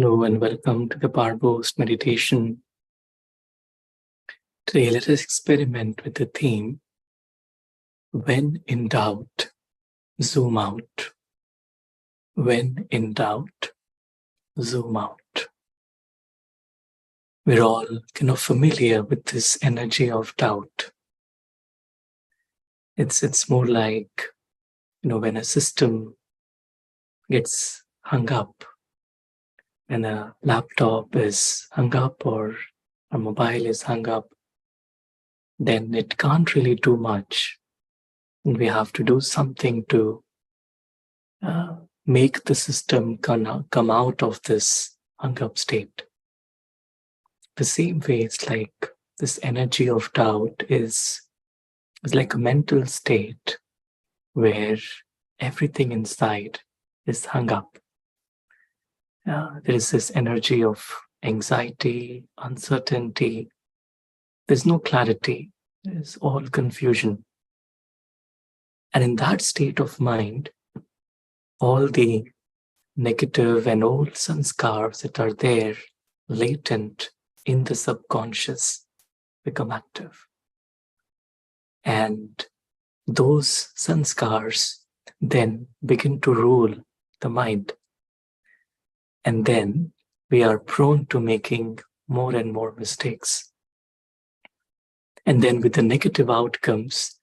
Hello and welcome to the Powerboost meditation. Today, let us experiment with the theme, when in doubt, zoom out. When in doubt, zoom out. We're all kind of familiar with this energy of doubt. It's more like, when a system gets hung up, when a laptop is hung up or a mobile is hung up, then it can't really do much. And we have to do something to make the system come out of this hung up state. The same way, it's like this energy of doubt is like a mental state where everything inside is hung up. There is this energy of anxiety, uncertainty. There's no clarity. There's all confusion. And in that state of mind, all the negative and old sanskars that are there, latent in the subconscious, become active. And those sanskars then begin to rule the mind. And then we are prone to making more and more mistakes. And then with the negative outcomes,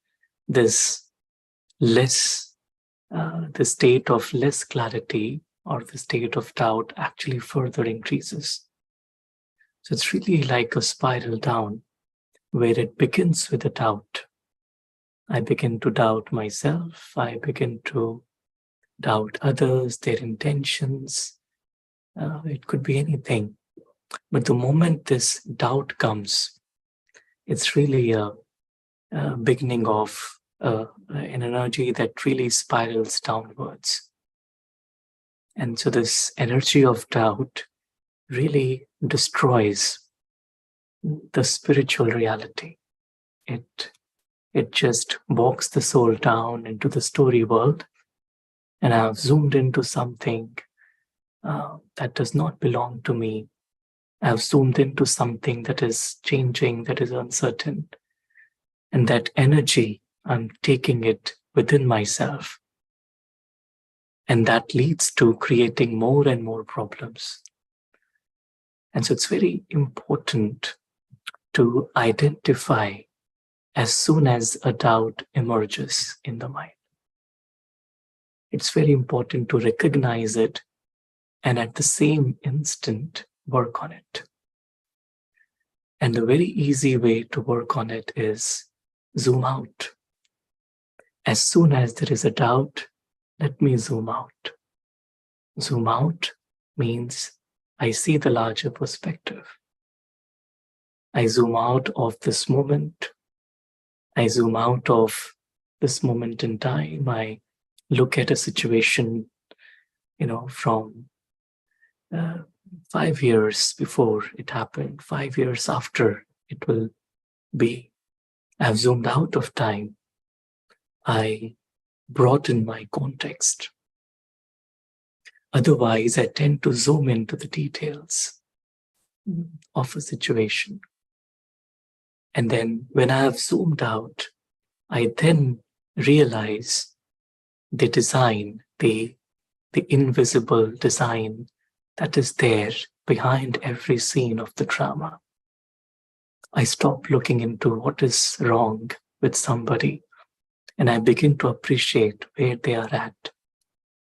this the state of less clarity or the state of doubt actually further increases. So it's really like a spiral down where it begins with a doubt. I begin to doubt myself. I begin to doubt others, their intentions. It could be anything. But the moment this doubt comes, it's really a beginning of an energy that really spirals downwards. And so this energy of doubt really destroys the spiritual reality. It just walks the soul down into the story world, and I've zoomed into something that does not belong to me. I've zoomed into something that is changing, that is uncertain, and that energy, I'm taking it within myself. And that leads to creating more and more problems. And so it's very important to identify as soon as a doubt emerges in the mind. It's very important to recognize it and at the same instant work on it. And the very easy way to work on it is zoom out. As soon as there is a doubt, let me zoom out. Zoom out means I see the larger perspective. I zoom out of this moment. I zoom out of this moment in time. I look at a situation, from 5 years before it happened, 5 years after it will be. I've zoomed out of time. I brought in my context. Otherwise, I tend to zoom into the details of a situation. And then when I have zoomed out, I then realize the design, the invisible design that is there behind every scene of the drama. I stop looking into what is wrong with somebody, and I begin to appreciate where they are at.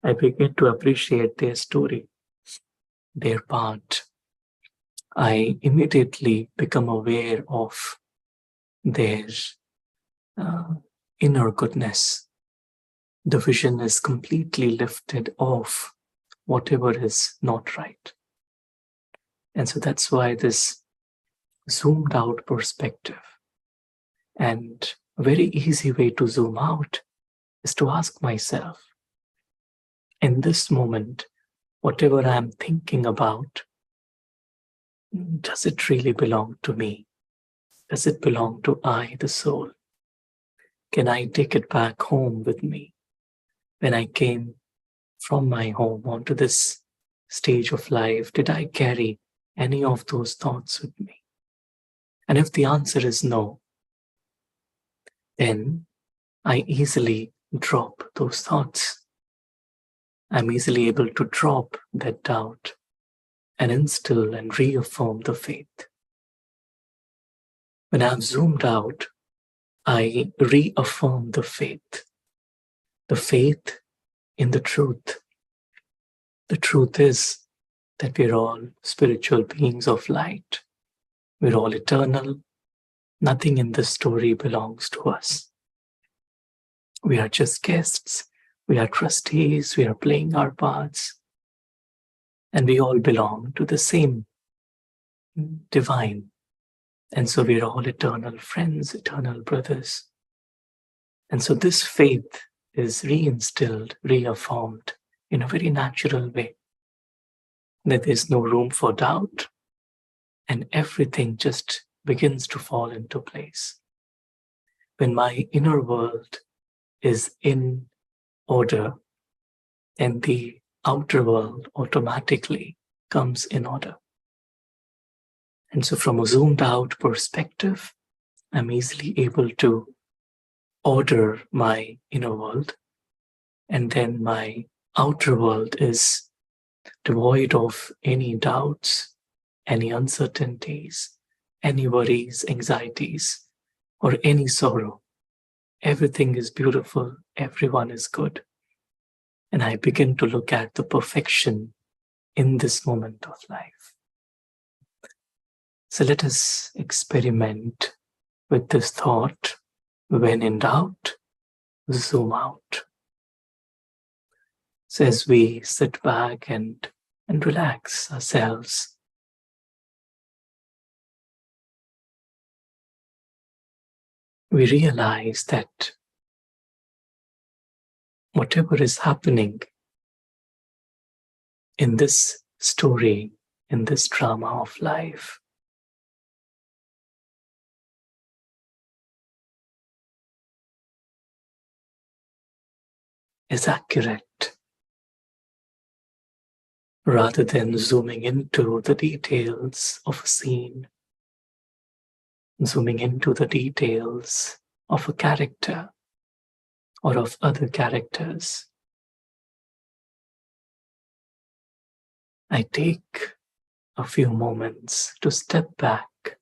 I begin to appreciate their story, their part. I immediately become aware of their inner goodness. The vision is completely lifted off whatever is not right. And so that's why this zoomed out perspective. And a very easy way to zoom out is to ask myself, in this moment, whatever I'm thinking about, does it really belong to me? Does it belong to I, the soul? Can I take it back home with me? When I came from my home onto this stage of life did I carry any of those thoughts with me? And if the answer is no, then I easily drop those thoughts. I'm easily able to drop that doubt and instill and reaffirm the faith. When I've zoomed out, I reaffirm the faith in the truth. The truth is that we're all spiritual beings of light. We're all eternal. Nothing in this story belongs to us. We are just guests. We are trustees. We are playing our parts. And we all belong to the same divine. And so we're all eternal friends, eternal brothers. And so this faith is reinstilled, reaffirmed in a very natural way. That there's no room for doubt, and everything just begins to fall into place. When my inner world is in order, and the outer world automatically comes in order. And so from a zoomed out perspective, I'm easily able to order my inner world, and then my outer world is devoid of any doubts, any uncertainties, any worries, anxieties, or any sorrow. Everything is beautiful, everyone is good. And I begin to look at the perfection in this moment of life. So let us experiment with this thought. When in doubt, zoom out. So as we sit back and relax ourselves, we realize that whatever is happening in this story, in this drama of life, is accurate. Rather than zooming into the details of a scene, zooming into the details of a character or of other characters, I take a few moments to step back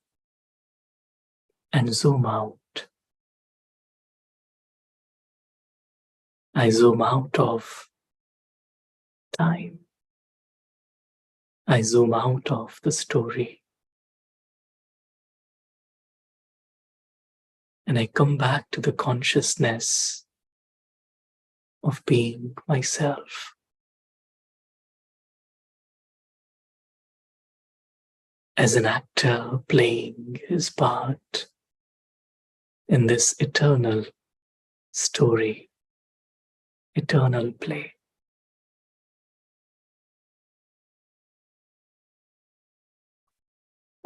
and zoom out. I zoom out of time. I zoom out of the story. And I come back to the consciousness of being myself. As an actor playing his part in this eternal story, eternal play.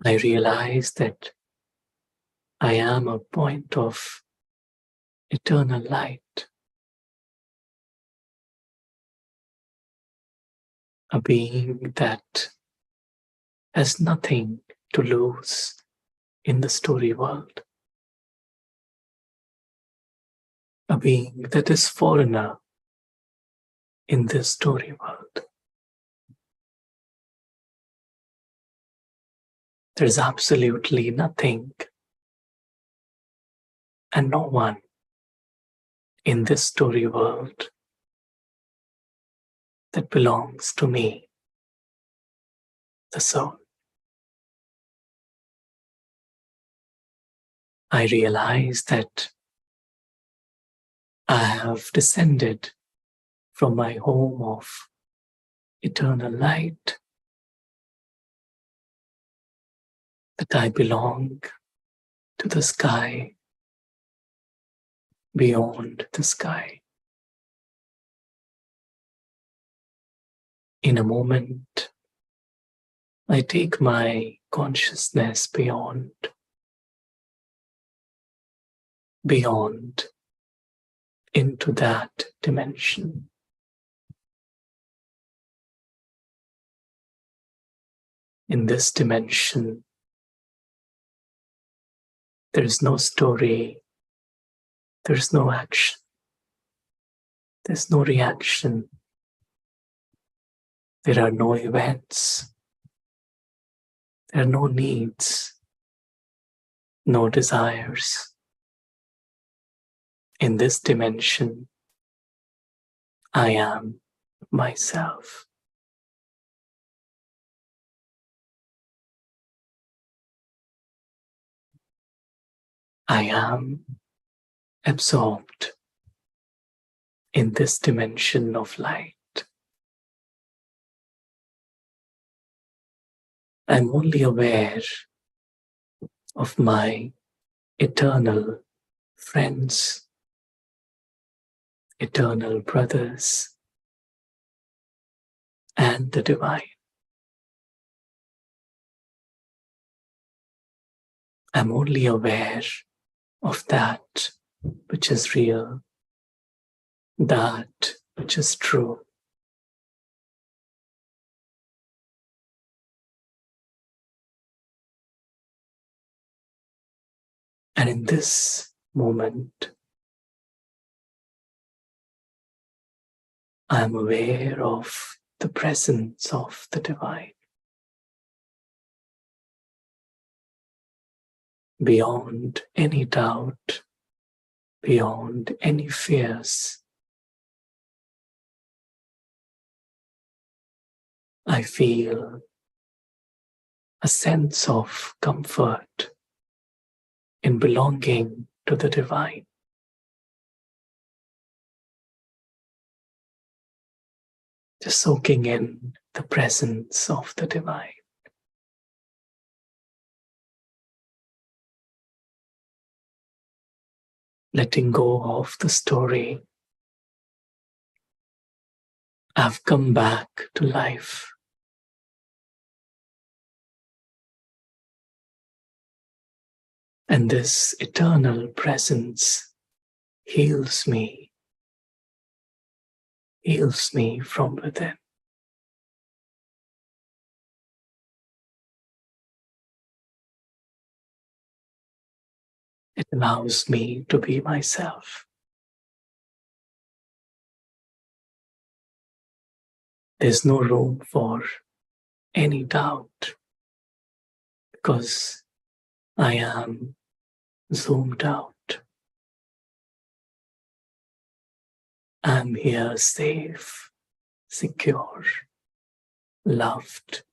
I realize that I am a point of eternal light, a being that has nothing to lose in the story world, a being that is foreigner in this story world. There's absolutely nothing and no one in this story world that belongs to me, the soul. I realize that I have descended from my home of eternal light, that I belong to the sky, beyond the sky. In a moment, I take my consciousness beyond into that dimension. In this dimension, there is no story, there is no action, there's no reaction, there are no events, there are no needs, no desires. In this dimension, I am myself. I am absorbed in this dimension of light. I'm only aware of my eternal friends, eternal brothers, and the divine. I'm only aware of that which is real, that which is true. And in this moment, I am aware of the presence of the divine. Beyond any doubt, beyond any fears, I feel a sense of comfort in belonging to the divine. Just soaking in the presence of the divine. Letting go of the story. I've come back to life. And this eternal presence heals me from within. It allows me to be myself. There's no room for any doubt because I am zoomed out. I'm here safe, secure, loved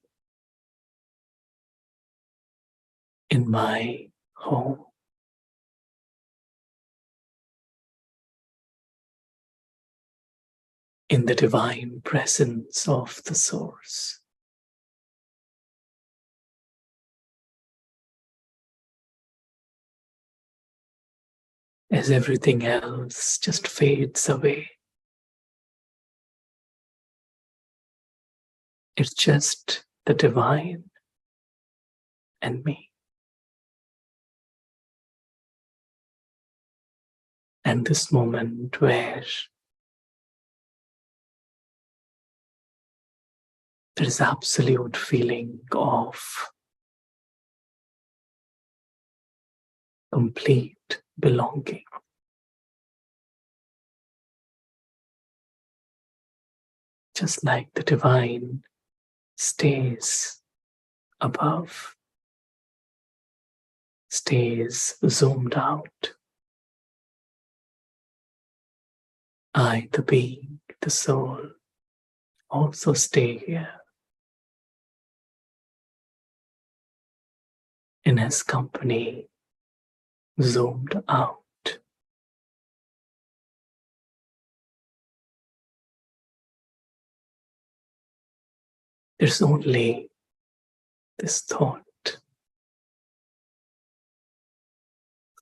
in my home. In the divine presence of the Source. As everything else just fades away. It's just the divine and me. And this moment where there is absolute feeling of complete belonging. Just like the divine stays above, stays zoomed out. I, the being, the soul, also stay here in his company, zoomed out. There's only this thought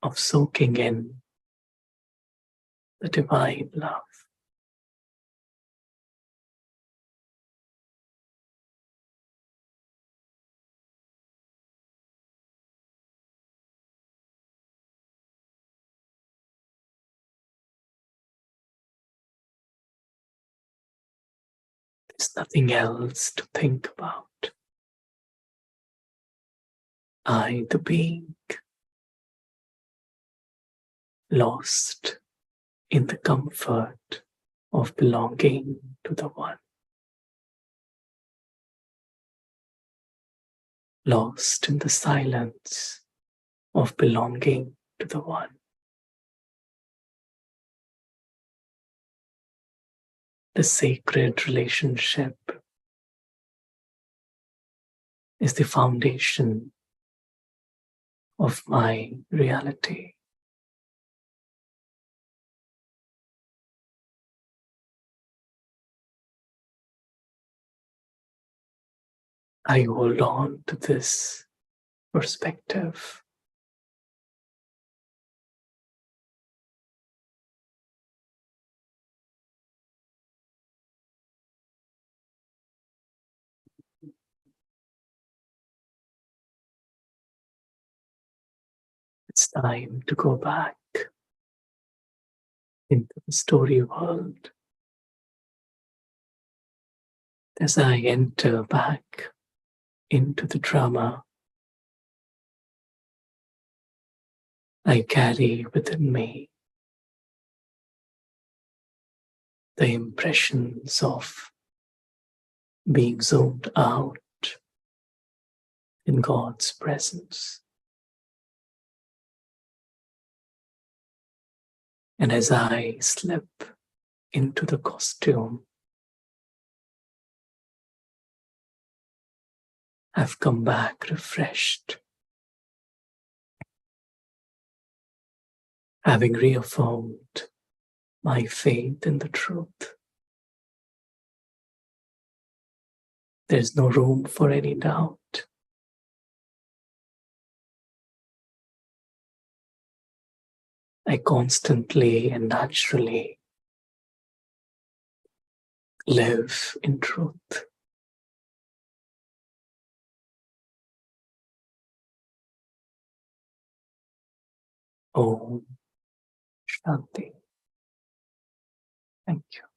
of soaking in the divine love. There's nothing else to think about. I, the being, lost in the comfort of belonging to the One, lost in the silence of belonging to the One. The sacred relationship is the foundation of my reality. I hold on to this perspective. It's time to go back into the story world. As I enter back into the drama, I carry within me the impressions of being zoomed out in God's presence. And as I slip into the costume, I've come back refreshed, having reaffirmed my faith in the truth. There's no room for any doubt. I constantly and naturally live in truth. Om Shanti. Thank you.